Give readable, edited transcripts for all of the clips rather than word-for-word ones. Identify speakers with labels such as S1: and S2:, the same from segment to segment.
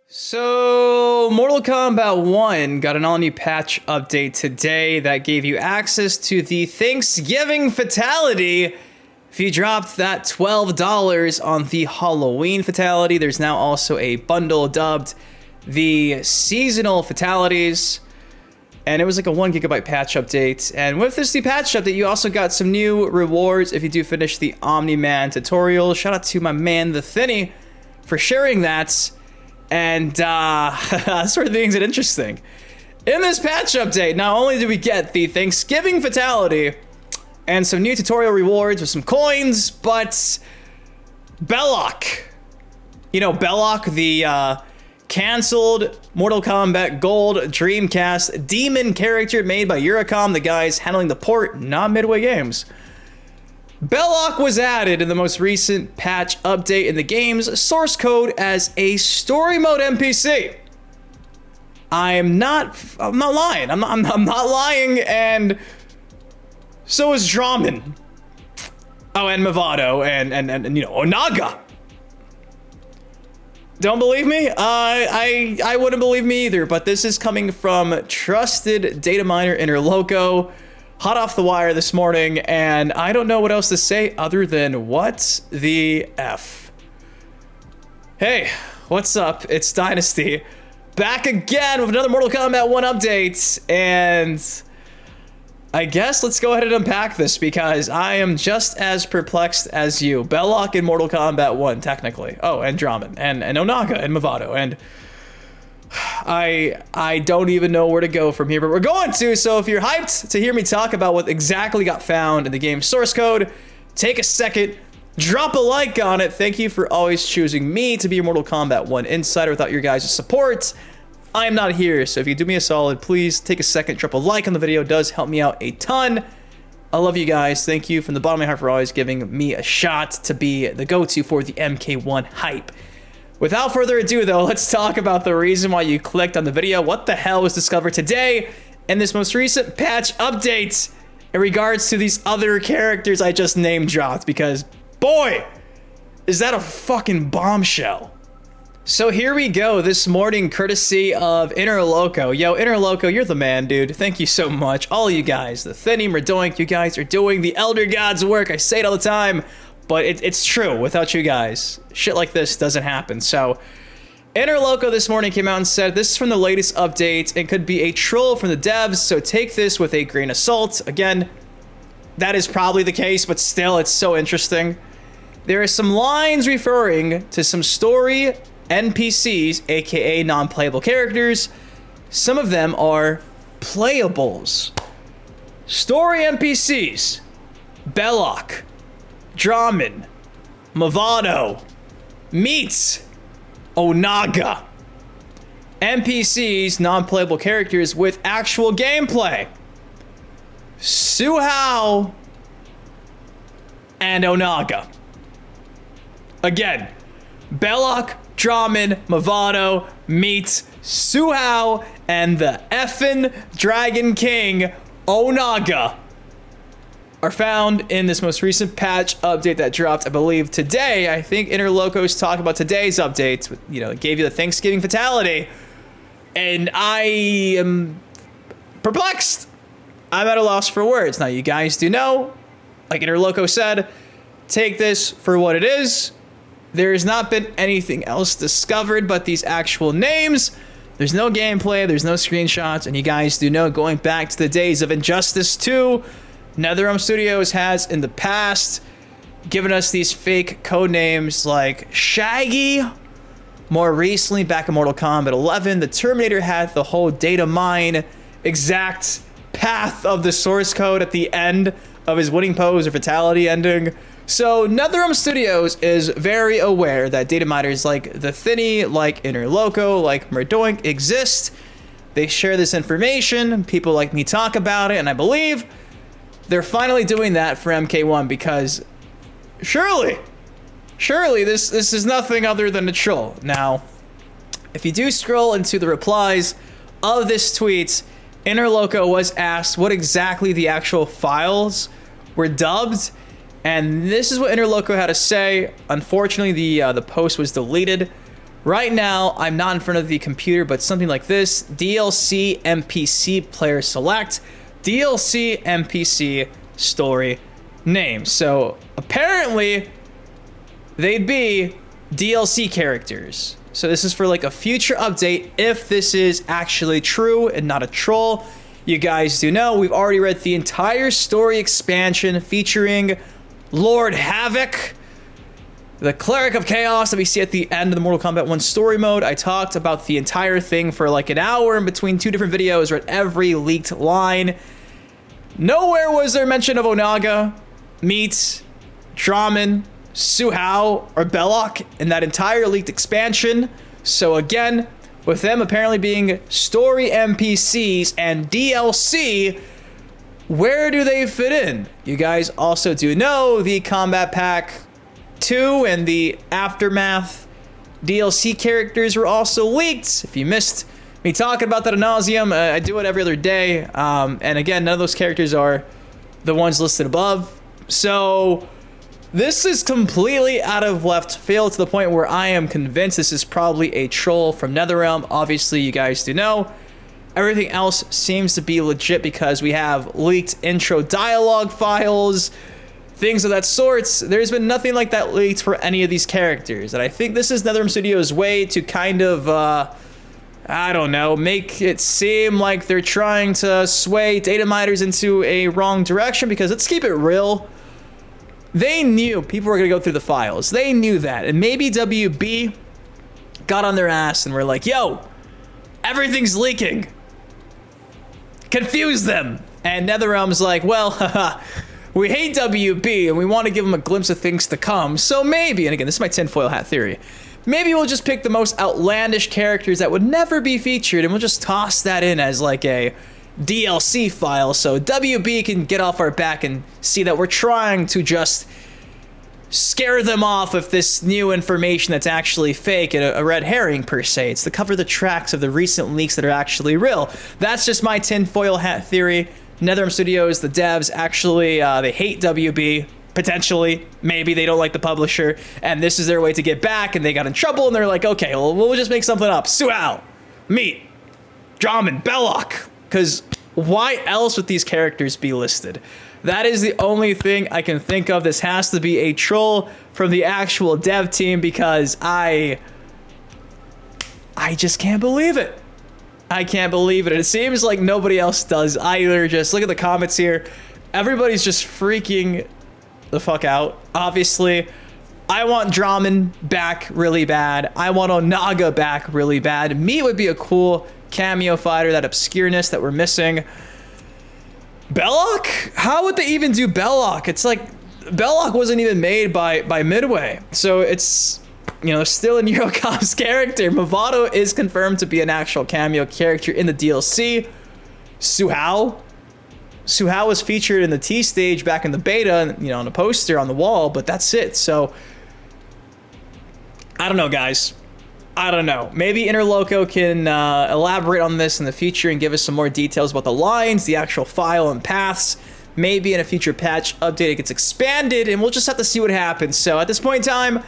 S1: So, Mortal Kombat 1 got an all-new patch update today that gave you access to the Thanksgiving Fatality. If you dropped that $12 on the Halloween Fatality, there's now also a bundle dubbed the Seasonal Fatalities. And it was like a 1 GB patch update. And with this new patch update, you also got some new rewards if you do finish the Omni-Man tutorial. Shout out to my man, TheThiny, for sharing that. And that sort of things it interesting. In this patch update, not only did we get the Thanksgiving Fatality and some new tutorial rewards with some coins, but Belokk. You know, Belokk, the canceled Mortal Kombat Gold Dreamcast demon character made by Eurocom, the guys handling the port, not Midway Games. Belokk was added in the most recent patch update in the game's source code as a story mode NPC. I'm not lying. I'm not lying, and so is Drahmin. Oh, and Movado, and you know, Onaga. Don't believe me? I wouldn't believe me either, but this is coming from trusted data miner Interloko. Hot off the wire this morning, and I don't know what else to say other than what the F. Hey, what's up? It's Dynasty. Back again with another Mortal Kombat 1 update, and I guess let's go ahead and unpack this because I am just as perplexed as you. Belokk in Mortal Kombat 1, technically. Oh, and Drahmin, and Onaga, and Movado, and I don't even know where to go from here, but we're going to. So if you're hyped to hear me talk about what exactly got found in the game's source code, take a second, drop a like on it. Thank you for always choosing me to be your Mortal Kombat 1 insider. Without your guys' support, I am not here. So if you do me a solid, please take a second, drop a like on the video. It does help me out a ton. I love you guys. Thank you from the bottom of my heart for always giving me a shot to be the go-to for the MK1 hype. Without further ado, though, let's talk about the reason why you clicked on the video. What the hell was discovered today in this most recent patch update in regards to these other characters I just name dropped? Because, boy, is that a fucking bombshell. So here we go this morning, courtesy of Interloko. Yo, Interloko, you're the man, dude. Thank you so much. All you guys, TheThiny, Merdoink, you guys are doing the Elder Gods work. I say it all the time. But it's true, without you guys, shit like this doesn't happen. So, Interloko this morning came out and said, this is from the latest update and could be a troll from the devs, so take this with a grain of salt. Again, that is probably the case, but still, it's so interesting. There are some lines referring to some story NPCs, aka non-playable characters. Some of them are playables. Story NPCs, Belokk, Drahmin, Movado, meets Onaga. NPCs, non-playable characters with actual gameplay. Suhao and Onaga. Again, Belokk, Drahmin, Movado meets Suhao and the effing Dragon King Onaga are found in this most recent patch update that dropped, I believe, today. I think Interloko's talking about today's update. You know, it gave you the Thanksgiving Fatality. And I am perplexed. I'm at a loss for words. Now, you guys do know, like Interloko said, take this for what it is. There has not been anything else discovered but these actual names. There's no gameplay, there's no screenshots, and you guys do know, going back to the days of Injustice 2, NetherRealm Studios has in the past given us these fake code names like Shaggy. More recently, back in Mortal Kombat 11, the Terminator had the whole data mine exact path of the source code at the end of his winning pose or fatality ending. So NetherRealm Studios is very aware that data miners like TheThiny, like Interloko, like Merdoink exist. They share this information. People like me talk about it, and I believe they're finally doing that for MK1 because surely this is nothing other than a troll. Now, if you do scroll into the replies of this tweet, Interloko was asked what exactly the actual files were dubbed, and this is what Interloko had to say. Unfortunately, the post was deleted Right now, I'm not in front of the computer, but something like this. DLC NPC player select. DLC NPC story name. So apparently they'd be DLC characters. So this is for like a future update if this is actually true and not a troll. You guys do know we've already read the entire story expansion featuring Lord Havoc, the Cleric of Chaos that we see at the end of the Mortal Kombat 1 story mode. I talked about the entire thing for like an hour in between 2 different videos, read every leaked line. Nowhere was there mention of Onaga, Meat, Drahmin, Suhao, or Belokk in that entire leaked expansion. So again, with them apparently being story NPCs and DLC, where do they fit in? You guys also do know the Combat Pack 2 and the Aftermath DLC characters were also leaked. If you missed me talking about that ad nauseum, I do it every other day. And again, none of those characters are the ones listed above. So this is completely out of left field to the point where I am convinced this is probably a troll from NetherRealm. Obviously, you guys do know. Everything else seems to be legit because we have leaked intro dialogue files, things of that sorts. There's been nothing like that leaked for any of these characters. And I think this is NetherRealm Studios' way to kind of, I don't know, make it seem like they're trying to sway data miners into a wrong direction, because let's keep it real. They knew people were going to go through the files. They knew that. And maybe WB got on their ass and were like, yo, everything's leaking. Confuse them. And NetherRealm's like, well, haha, we hate WB and we want to give them a glimpse of things to come. So maybe, and again, this is my tinfoil hat theory, maybe we'll just pick the most outlandish characters that would never be featured and we'll just toss that in as like a DLC file so WB can get off our back and see that we're trying to just scare them off with this new information that's actually fake and a red herring per se. It's to cover the tracks of the recent leaks that are actually real. That's just my tinfoil hat theory. NetherRealm Studios, the devs, actually, they hate WB. Potentially, maybe they don't like the publisher, and this is their way to get back, and they got in trouble, and they're like, okay, well, we'll just make something up. Suhao, Meat, Drahmin, Belokk. Because why else would these characters be listed? That is the only thing I can think of. This has to be a troll from the actual dev team, because I just can't believe it. I can't believe it. And it seems like nobody else does either. Just look at the comments here. Everybody's just freaking the fuck out. Obviously, I want Drahmin back really bad. I want Onaga back really bad. Meat would be a cool cameo fighter, that obscureness that we're missing. Belokk? How would they even do Belokk? It's like Belokk wasn't even made by Midway, so it's, you know, still in Eurocom's character. Movado is confirmed to be an actual cameo character in the DLC. Suhao was featured in the T stage back in the beta, you know, on a poster on the wall, but that's it. So I don't know, guys. I don't know. Maybe Interloko can elaborate on this in the future and give us some more details about the lines, the actual file and paths. Maybe in a future patch update it gets expanded, and we'll just have to see what happens. So at this point in time,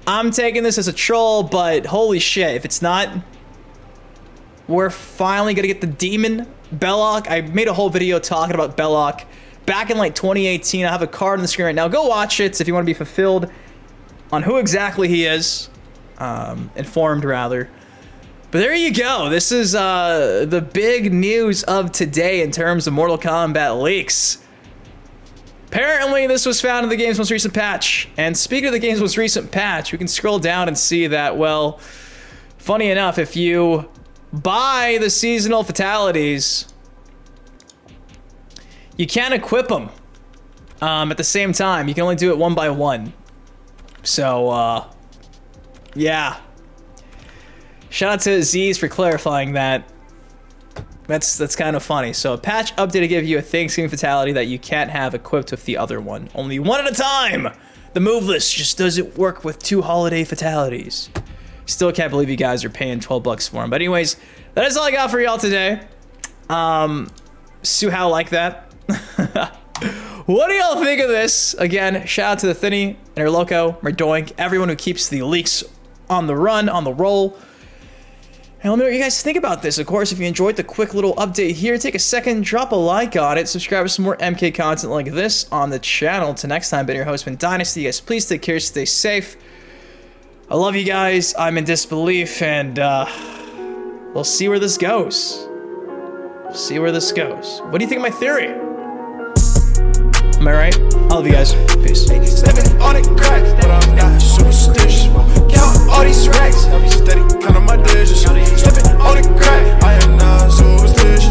S1: I'm taking this as a troll, but holy shit, if it's not, we're finally gonna get the demon Belokk. I made a whole video talking about Belokk back in like 2018. I have a card on the screen right now. Go watch it if you want to be fulfilled on who exactly he is. Informed rather. But there you go. This is the big news of today in terms of Mortal Kombat leaks. Apparently this was found in the game's most recent patch. And speaking of the game's most recent patch, we can scroll down and see that, well, funny enough, if you buy the seasonal fatalities, you can't equip them at the same time. You can only do it one by one. So yeah. Shout out to Z's for clarifying that. That's kind of funny. So a patch update to give you a Thanksgiving fatality that you can't have equipped with the other one. Only one at a time. The move list just doesn't work with 2 holiday fatalities. Still can't believe you guys are paying 12 bucks for them. But anyways, that is all I got for y'all today. Suhao like that. What do y'all think of this? Again, shout out to TheThiny, Interloko, Merdoink, everyone who keeps the leaks on the run, on the roll. And let me know what you guys think about this. Of course, if you enjoyed the quick little update here, take a second, drop a like on it, subscribe to some more MK content like this on the channel. Till next time, been your host, been Dynasty. You guys, please take care, stay safe. I love you guys. I'm in disbelief, and we'll see where this goes. We'll see where this goes. What do you think of my theory? Am I right? I love you guys. Peace.
S2: Stepping on it crack, but I'm not superstitious. Count all these racks, I be steady, counting my digits. Stepping on it crack, I am not superstitious.